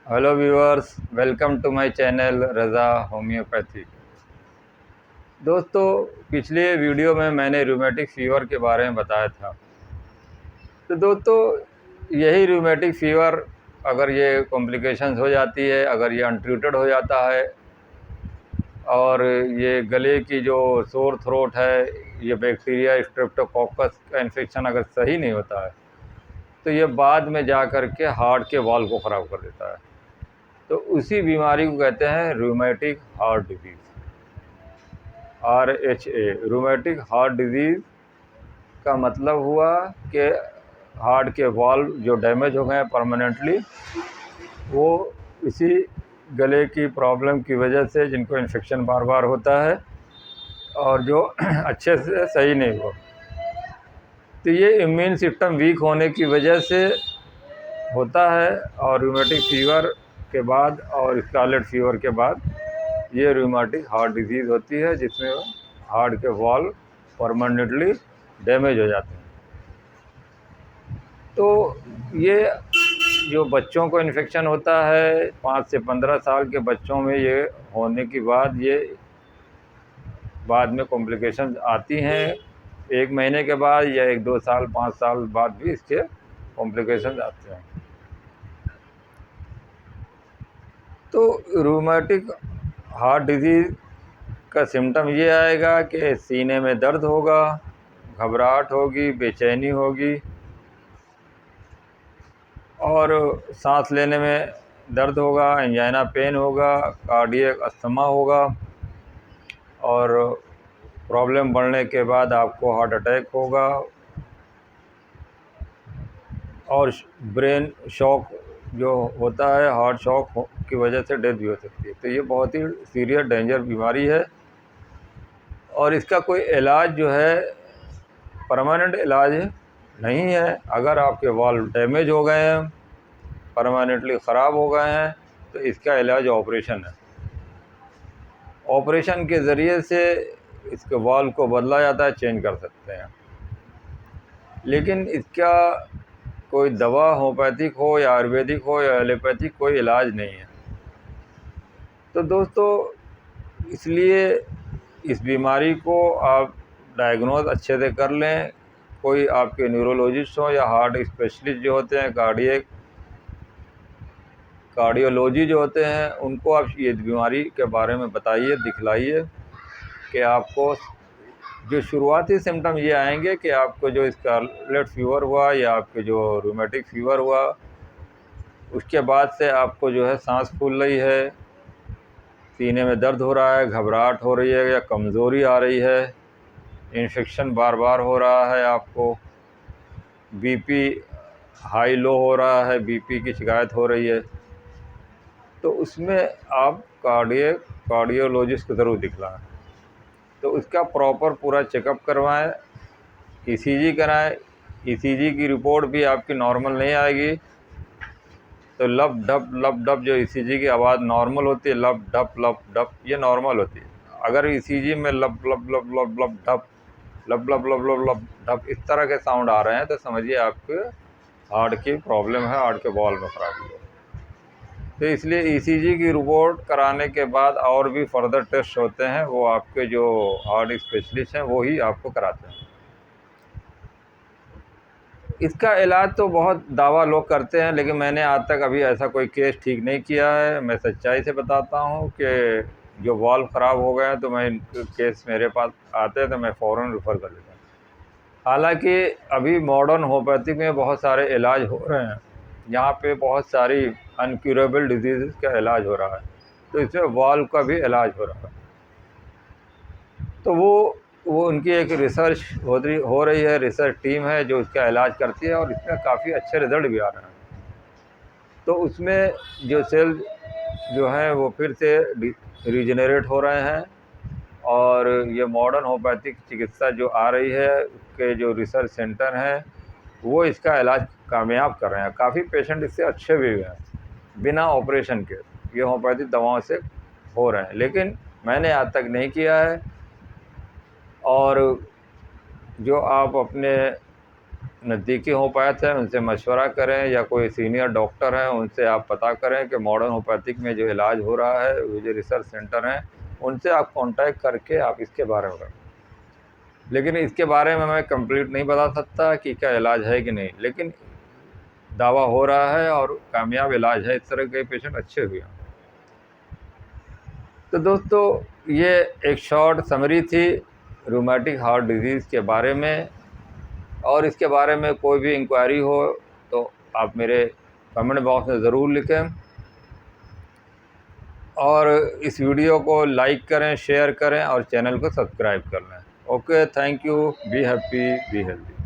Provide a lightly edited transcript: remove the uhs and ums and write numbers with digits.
Hello viewers, welcome to my channel Raza homeopathy. दोस्तों, पिछले video में मैंने रूमेटिक फ़ीवर के बारे में बताया था। तो दोस्तों, यही रूमेटिक फ़ीवर अगर ये कॉम्प्लिकेशंस हो जाती है, अगर ये अनट्रीटेड हो जाता है और ये गले की जो सोर थ्रोट है, ये बैक्टीरिया स्ट्रेप्टोकोकस का इन्फेक्शन अगर सही नहीं होता है तो ये बाद में जा कर के हार्ट के वॉल को ख़राब कर देता है। तो उसी बीमारी को कहते हैं rheumatic heart disease, RHA। Rheumatic heart disease का मतलब हुआ कि हार्ट के वॉल्व जो डैमेज हो गए हैं परमानेंटली, वो इसी गले की प्रॉब्लम की वजह से, जिनको इन्फेक्शन बार बार होता है और जो अच्छे से सही नहीं हुआ, तो ये इम्यून सिस्टम वीक होने की वजह से होता है। और रूमेटिक फ़ीवर के बाद और स्कारलेट फीवर के बाद ये रूमेटिक हार्ट डिजीज़ होती है, जिसमें हार्ट के वॉल्व परमानेंटली डैमेज हो जाते हैं। तो ये जो बच्चों को इन्फेक्शन होता है, 5 से 15 साल के बच्चों में ये होने के बाद ये बाद में कॉम्प्लिकेशंस आती हैं। 1 महीने के बाद या 1-2 साल 5 साल बाद भी इसके कॉम्प्लिकेशंस आते हैं। तो रूमेटिक हार्ट डिजीज़ का सिम्टम ये आएगा कि सीने में दर्द होगा, घबराहट होगी, बेचैनी होगी और सांस लेने में दर्द होगा, एंजाइना पेन होगा, कार्डियक अस्थमा होगा और प्रॉब्लम बढ़ने के बाद आपको हार्ट अटैक होगा और ब्रेन शॉक जो होता है, हार्ट शॉक की वजह से डेथ भी हो सकती है। तो ये बहुत ही सीरियस डेंजर बीमारी है और इसका कोई इलाज जो है, परमानेंट इलाज नहीं है। अगर आपके वाल्व डैमेज हो गए हैं, परमानेंटली ख़राब हो गए हैं, तो इसका इलाज ऑपरेशन है। ऑपरेशन के ज़रिए से इसके वाल्व को बदला जाता है, चेंज कर सकते हैं। लेकिन इसका कोई दवा होम्योपैथिक हो या आयुर्वेदिक हो या एलोपैथिक, कोई इलाज नहीं है। तो दोस्तों, इसलिए इस बीमारी को आप डायग्नोज अच्छे से कर लें। कोई आपके न्यूरोलॉजिस्ट हो या हार्ट स्पेशलिस्ट जो होते हैं, कार्डियोलॉजी जो होते हैं, उनको आप ये बीमारी के बारे में बताइए, दिखलाइए कि आपको जो शुरुआती सिम्टम ये आएंगे कि आपको जो स्कारलेट फीवर हुआ या आपके जो रूमेटिक फ़ीवर हुआ, उसके बाद से आपको जो है सांस फूल रही है, सीने में दर्द हो रहा है, घबराहट हो रही है या कमज़ोरी आ रही है, इन्फेक्शन बार बार हो रहा है, आपको बीपी हाई लो हो रहा है, बीपी की शिकायत हो रही है, तो उसमें आप कार्डियोलॉजिस्ट को ज़रूर दिखलाएं। तो उसका प्रॉपर पूरा चेकअप करवाएं, ईसीजी कराएं। ईसीजी की रिपोर्ट भी आपकी नॉर्मल नहीं आएगी, तो लब डप जो ईसीजी की आवाज़ नॉर्मल होती है, लब डप ये नॉर्मल होती है। अगर ईसीजी में लब लब लब लब लब डप लब लब लब लब लब डप इस तरह के साउंड आ रहे हैं, तो समझिए आपके हार्ट की प्रॉब्लम है, हार्ट के वॉल्व में खराबी है। तो इसलिए ईसीजी की रिपोर्ट कराने के बाद और भी फर्दर टेस्ट होते हैं, वो आपके जो हार्ट स्पेशलिस्ट हैं वो ही आपको कराते हैं। इसका इलाज तो बहुत दावा लोग करते हैं, लेकिन मैंने आज तक अभी ऐसा कोई केस ठीक नहीं किया है। मैं सच्चाई से बताता हूँ कि जो वॉल्व ख़राब हो गए हैं, तो मैं केस मेरे पास आते हैं तो मैं फ़ौरन रेफ़र कर देता हूँ। हालांकि अभी मॉडर्न होम्योपैथिक में बहुत सारे इलाज हो रहे हैं, यहाँ पे बहुत सारी अनक्यूरेबल डिजीज़ का इलाज हो रहा है, तो इसमें वॉल्व का भी इलाज हो रहा है। तो वो उनकी एक रिसर्च हो रही है, रिसर्च टीम है जो इसका इलाज करती है और इसमें काफ़ी अच्छे रिज़ल्ट भी आ रहे हैं। तो उसमें जो सेल जो हैं वो फिर से रीजनरेट हो रहे हैं और ये मॉडर्न होम्योपैथिक चिकित्सा जो आ रही है, उसके जो रिसर्च सेंटर हैं वो इसका इलाज कामयाब कर रहे हैं। काफ़ी पेशेंट इससे अच्छे भी हुए हैं, बिना ऑपरेशन के ये होम्योपैथिक दवाओं से हो रहे हैं। लेकिन मैंने आज तक नहीं किया है। और जो आप अपने नज़दीकी होम्योपैथ हैं उनसे मशवरा करें, या कोई सीनियर डॉक्टर हैं उनसे आप पता करें कि मॉडर्न होम्योपैथिक में जो इलाज हो रहा है, वो जो रिसर्च सेंटर हैं उनसे आप कांटेक्ट करके आप इसके बारे में करें। लेकिन इसके बारे में मैं कंप्लीट नहीं बता सकता कि क्या इलाज है कि नहीं, लेकिन दावा हो रहा है और कामयाब इलाज है, इस तरह के पेशेंट अच्छे हुए हैं। तो दोस्तों ये एक शॉर्ट समरी थी रूमेटिक हार्ट डिजीज़ के बारे में, और इसके बारे में कोई भी इंक्वायरी हो तो आप मेरे कमेंट बॉक्स में ज़रूर लिखें, और इस वीडियो को लाइक करें, शेयर करें और चैनल को सब्सक्राइब कर लें। Okay, thank you, be happy, be healthy.